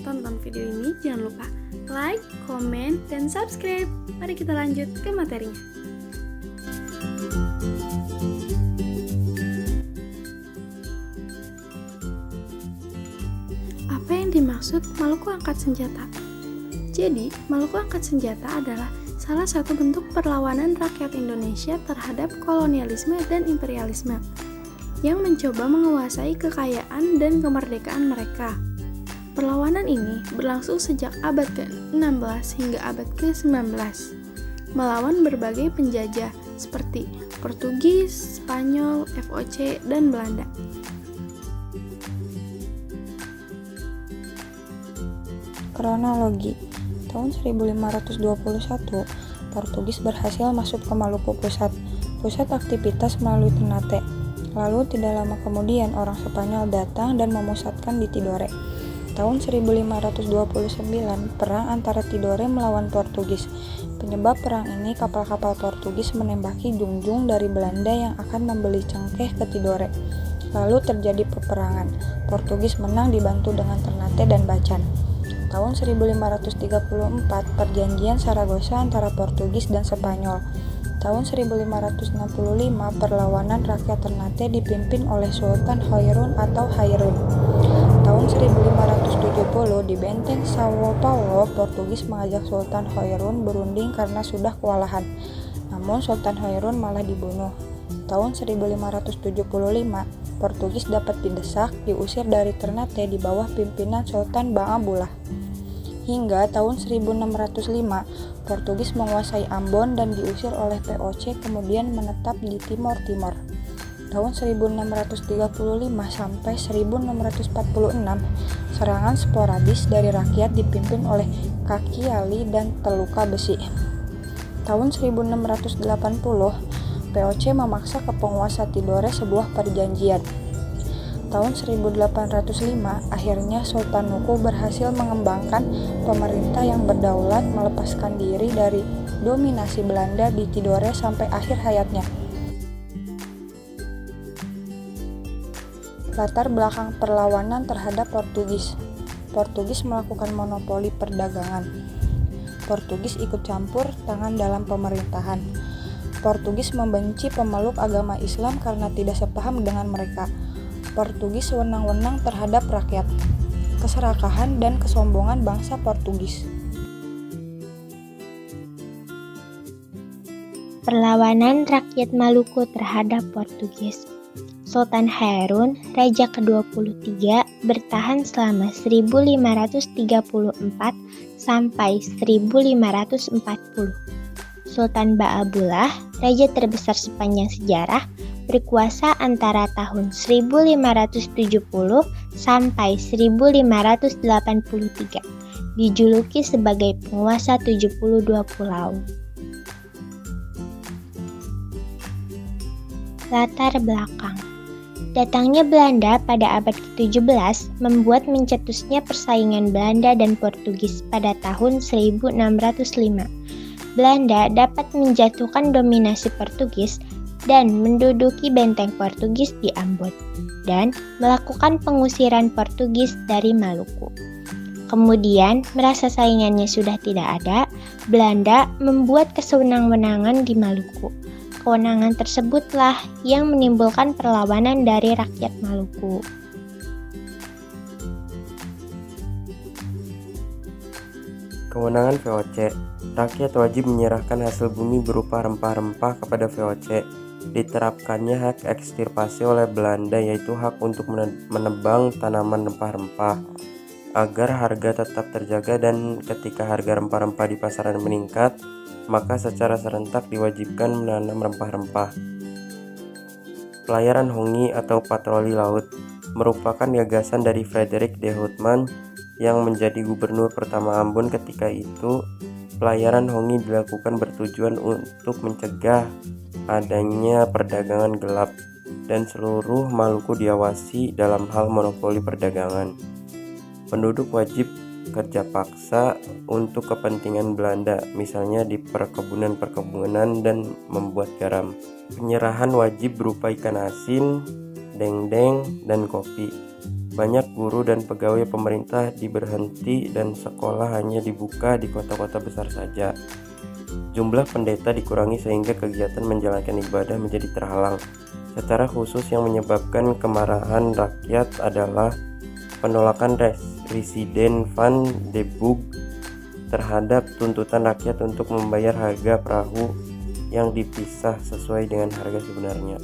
tonton video ini, jangan lupa like, komen, dan subscribe. Mari kita lanjut ke materinya. Apa yang dimaksud Maluku Angkat Senjata? Jadi, Maluku Angkat Senjata adalah salah satu bentuk perlawanan rakyat Indonesia terhadap kolonialisme dan imperialisme yang mencoba menguasai kekayaan dan kemerdekaan mereka. Perlawanan ini berlangsung sejak abad ke-16 hingga abad ke-19, melawan berbagai penjajah seperti Portugis, Spanyol, VOC, dan Belanda. Kronologi. Tahun 1521, Portugis berhasil masuk ke Maluku pusat aktivitas melalui Ternate. Lalu tidak lama kemudian orang Spanyol datang dan memusatkan di Tidore. Tahun 1529, perang antara Tidore melawan Portugis. Penyebab perang ini kapal-kapal Portugis menembaki junjung dari Belanda yang akan membeli cengkeh ke Tidore. Lalu terjadi peperangan. Portugis menang dibantu dengan Ternate dan Bacan. Tahun 1534, perjanjian Saragossa antara Portugis dan Spanyol. Tahun 1565, perlawanan rakyat Ternate dipimpin oleh Sultan Hairun atau Hairun. Tahun 1570, di benteng Sao Paulo, Portugis mengajak Sultan Hairun berunding karena sudah kewalahan. Namun Sultan Hairun malah dibunuh. Tahun 1575, Portugis dapat didesak, diusir dari Ternate di bawah pimpinan Sultan Bang Abdullah. Hingga tahun 1605, Portugis menguasai Ambon dan diusir oleh VOC, kemudian menetap di Timor Timur. Tahun 1635 sampai 1646, serangan sporadis dari rakyat dipimpin oleh Kaki Ali dan Teluka Besi. Tahun 1680, VOC memaksa ke penguasa Tidore sebuah perjanjian. Tahun 1805, akhirnya Sultan Nuku berhasil mengembangkan pemerintah yang berdaulat, melepaskan diri dari dominasi Belanda di Tidore sampai akhir hayatnya. Latar belakang perlawanan terhadap Portugis. Portugis melakukan monopoli perdagangan. Portugis ikut campur tangan dalam pemerintahan. Portugis membenci pemeluk agama Islam karena tidak sepaham dengan mereka. Portugis wewenang terhadap rakyat. Keserakahan dan kesombongan bangsa Portugis. Perlawanan rakyat Maluku terhadap Portugis. Sultan Hairun, Raja ke-23, bertahan selama 1534 sampai 1540. Sultan Ba'abullah, raja terbesar sepanjang sejarah, berkuasa antara tahun 1570 sampai 1583, dijuluki sebagai penguasa 72 pulau. Latar belakang. Datangnya Belanda pada abad ke-17 membuat mencetusnya persaingan Belanda dan Portugis pada tahun 1605. Belanda dapat menjatuhkan dominasi Portugis dan menduduki benteng Portugis di Ambon dan melakukan pengusiran Portugis dari Maluku. Kemudian, merasa saingannya sudah tidak ada, Belanda membuat kesewenang-wenangan di Maluku. Kewenangan tersebutlah yang menimbulkan perlawanan dari rakyat Maluku. Kewenangan VOC. Rakyat wajib menyerahkan hasil bumi berupa rempah-rempah kepada VOC. Diterapkannya hak ekstirpasi oleh Belanda, yaitu hak untuk menebang tanaman rempah-rempah agar harga tetap terjaga, dan ketika harga rempah-rempah di pasaran meningkat, maka secara serentak diwajibkan menanam rempah-rempah. Pelayaran Hongi atau patroli laut merupakan gagasan dari Frederik de Houtman yang menjadi gubernur pertama Ambon ketika itu. Pelayaran Hongi dilakukan bertujuan untuk mencegah adanya perdagangan gelap dan seluruh Maluku diawasi dalam hal monopoli perdagangan. Penduduk wajib kerja paksa untuk kepentingan Belanda, misalnya di perkebunan dan membuat garam. Penyerahan wajib berupa ikan asin, dendeng, dan kopi. Banyak guru dan pegawai pemerintah diberhenti dan sekolah hanya dibuka di kota-kota besar saja. Jumlah pendeta dikurangi sehingga kegiatan menjalankan ibadah menjadi terhalang. Secara khusus yang menyebabkan kemarahan rakyat adalah penolakan Residen van de Boek terhadap tuntutan rakyat untuk membayar harga perahu yang dipisah sesuai dengan harga sebenarnya.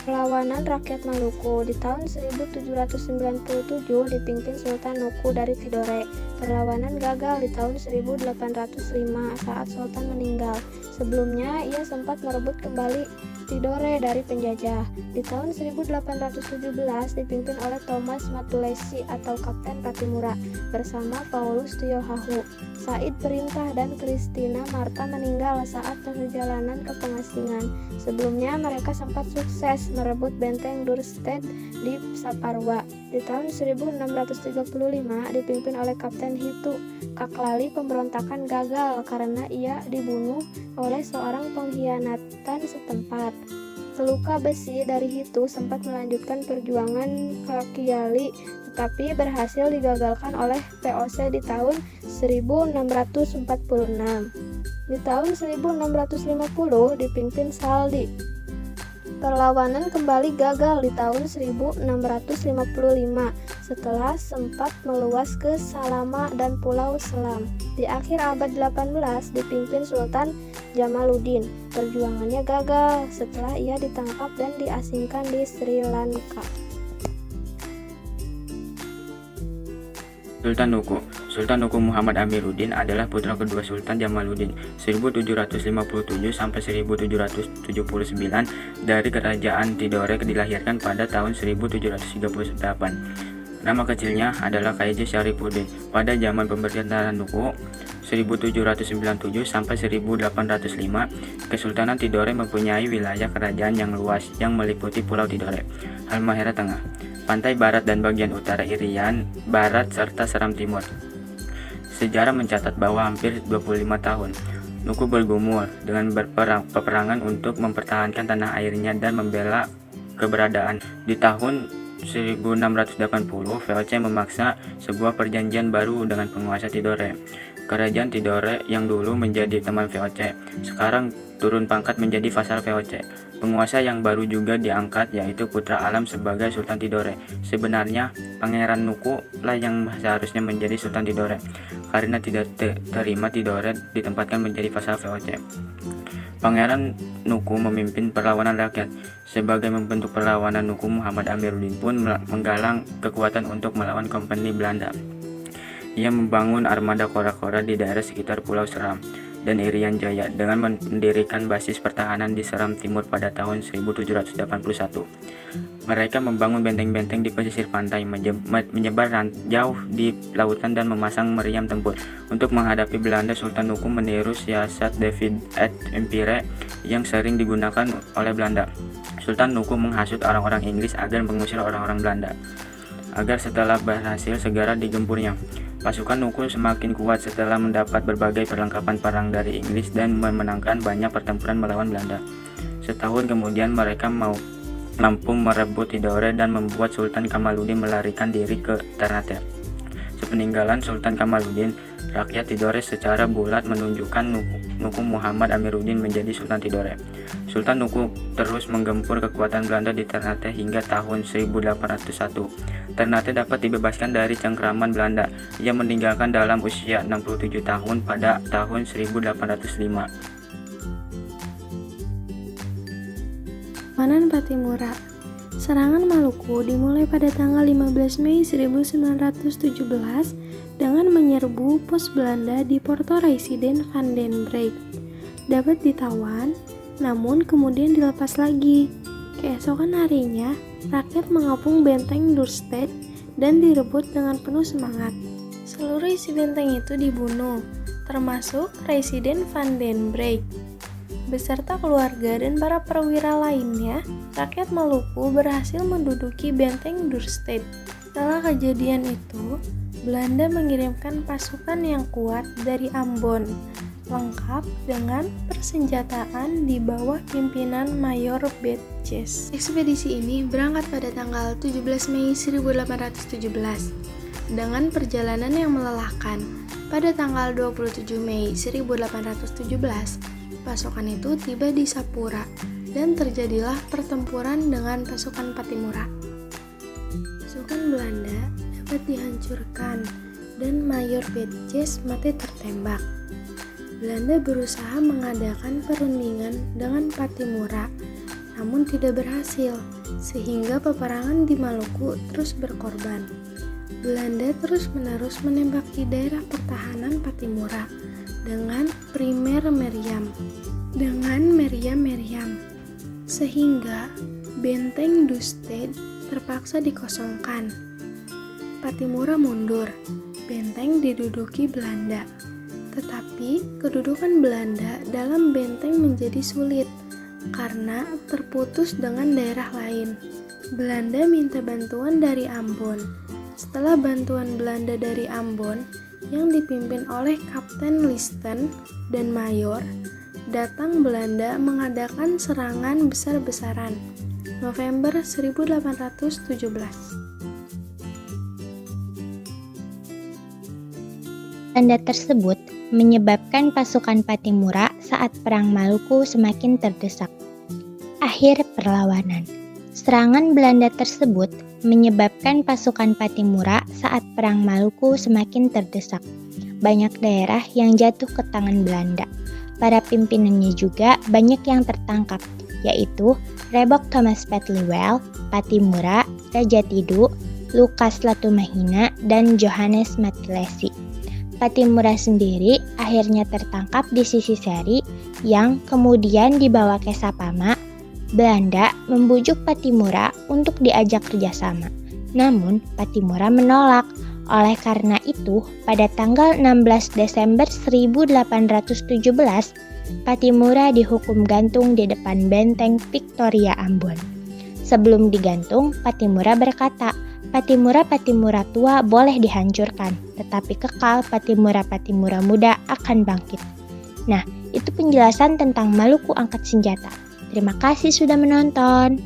Perlawanan rakyat Maluku di tahun 1797 dipimpin Sultan Nuku dari Tidore. Perlawanan gagal di tahun 1805 saat Sultan meninggal. Sebelumnya ia sempat merebut kembali Tidore dari penjajah. Di tahun 1817 dipimpin oleh Thomas Matulesi atau Kapten Patimura bersama Paulus Tiohahu. Said Perintah dan Christina Marta meninggal saat perjalanan ke pengasingan. Sebelumnya mereka sempat sukses merebut benteng Duurstede di Saparwa. Di tahun 1635 dipimpin oleh Kapten Hitu. Kaklali pemberontakan gagal karena ia dibunuh oleh seorang pengkhianatan setempat. Peluka besi dari Hitu sempat melanjutkan perjuangan Kakiali, tetapi berhasil digagalkan oleh VOC di tahun 1646. Di tahun 1650 dipimpin Saldi. Perlawanan kembali gagal di tahun 1655 setelah sempat meluas ke Salama dan Pulau Selam. Di akhir abad 18 dipimpin Sultan Jamaluddin. Perjuangannya gagal setelah ia ditangkap dan diasingkan di Sri Lanka. Sultan Nuku Muhammad Amiruddin adalah putra kedua Sultan Jamaluddin 1757 sampai 1779 dari Kerajaan Tidore, dilahirkan pada tahun 1738. Nama kecilnya adalah Kaiji Syarifuddin. Pada zaman pemerintahan Nuku 1797 sampai 1805, Kesultanan Tidore mempunyai wilayah kerajaan yang luas yang meliputi Pulau Tidore, Halmahera Tengah, pantai barat dan bagian utara Irian Barat serta Seram Timur. Sejarah mencatat bahwa hampir 25 tahun Nuku bergumul dengan peperangan untuk mempertahankan tanah airnya dan membela keberadaan. Di tahun 1680, VOC memaksa sebuah perjanjian baru dengan penguasa Tidore. Kerajaan Tidore yang dulu menjadi teman VOC, sekarang turun pangkat menjadi vassal VOC. Penguasa yang baru juga diangkat, yaitu Putra Alam sebagai Sultan Tidore. Sebenarnya, Pangeran Nuku lah yang seharusnya menjadi Sultan Tidore, karena tidak terima Tidore ditempatkan menjadi vassal VOC. Pangeran Nuku memimpin perlawanan rakyat. Sebagai membentuk perlawanan, Nuku Muhammad Amiruddin pun menggalang kekuatan untuk melawan Kompeni Belanda. Ia membangun armada kora-kora di daerah sekitar Pulau Seram dan Irian Jaya dengan mendirikan basis pertahanan di Seram Timur pada tahun 1781. Mereka membangun benteng-benteng di pesisir pantai, menyebar jauh di lautan dan memasang meriam tempur. Untuk menghadapi Belanda, Sultan Nuku meniru siasat David et Empire yang sering digunakan oleh Belanda. Sultan Nuku menghasut orang-orang Inggris agar mengusir orang-orang Belanda, agar setelah berhasil segera digempurnya. Pasukan Nuku semakin kuat setelah mendapat berbagai perlengkapan perang dari Inggris dan memenangkan banyak pertempuran melawan Belanda. Setahun kemudian mereka mampu merebut Tidore dan membuat Sultan Kamaluddin melarikan diri ke Ternate. Sepeninggalan Sultan Kamaluddin, rakyat Tidore secara bulat menunjukkan Nuku Muhammad Amiruddin menjadi Sultan Tidore. Sultan Nuku terus menggempur kekuatan Belanda di Ternate hingga tahun 1801. Ternate dapat dibebaskan dari cengkraman Belanda. Ia meninggalkan dalam usia 67 tahun pada tahun 1805. Manan Patimura. Serangan Maluku dimulai pada tanggal 15 Mei 1917 dengan menyerbu pos Belanda di Porto Residen van den Broek. Dapat ditawan, namun kemudian dilepas lagi. Keesokan harinya, rakyat mengepung benteng Duurstede dan direbut dengan penuh semangat. Seluruh isi benteng itu dibunuh, termasuk Residen van den Broek. Beserta keluarga dan para perwira lainnya, rakyat Maluku berhasil menduduki benteng Duurstede. Setelah kejadian itu, Belanda mengirimkan pasukan yang kuat dari Ambon. lengkap dengan persenjataan di bawah pimpinan Mayor Betjes. Ekspedisi ini berangkat pada tanggal 17 Mei 1817 dengan perjalanan yang melelahkan. Pada tanggal 27 Mei 1817, pasukan itu tiba di Sapura dan terjadilah pertempuran dengan pasukan Pattimura. Pasukan Belanda dapat dihancurkan dan Mayor Betjes mati tertembak. Belanda berusaha mengadakan perundingan dengan Pattimura, namun tidak berhasil, sehingga peperangan di Maluku terus berkorban. Belanda terus-menerus menembaki daerah pertahanan Pattimura dengan meriam-meriam, sehingga benteng Dusted terpaksa dikosongkan. Pattimura mundur, benteng diduduki Belanda. Tetapi kedudukan Belanda dalam benteng menjadi sulit karena terputus dengan daerah lain. Belanda minta bantuan dari Ambon. Setelah bantuan Belanda dari Ambon yang dipimpin oleh Kapten Listen dan Mayor, datang Belanda mengadakan serangan besar-besaran November 1817. Tanda tersebut menyebabkan pasukan Pattimura saat Perang Maluku semakin terdesak. Akhir perlawanan. Serangan Belanda tersebut menyebabkan pasukan Pattimura saat Perang Maluku semakin terdesak. Banyak daerah yang jatuh ke tangan Belanda. Para pimpinannya juga banyak yang tertangkap, yaitu Rebok Thomas Petliwell, Pattimura, Raja Tidu, Lukas Latumahina, dan Johannes Matilesi. Pattimura sendiri akhirnya tertangkap di sisi Seri yang kemudian dibawa ke Sapama. Belanda membujuk Pattimura untuk diajak kerjasama. Namun Pattimura menolak. Oleh karena itu, pada tanggal 16 Desember 1817, Pattimura dihukum gantung di depan benteng Victoria Ambon. Sebelum digantung, Pattimura berkata, Pattimura tua boleh dihancurkan, tetapi kekal Pattimura muda akan bangkit. Nah, itu penjelasan tentang Maluku angkat senjata. Terima kasih sudah menonton.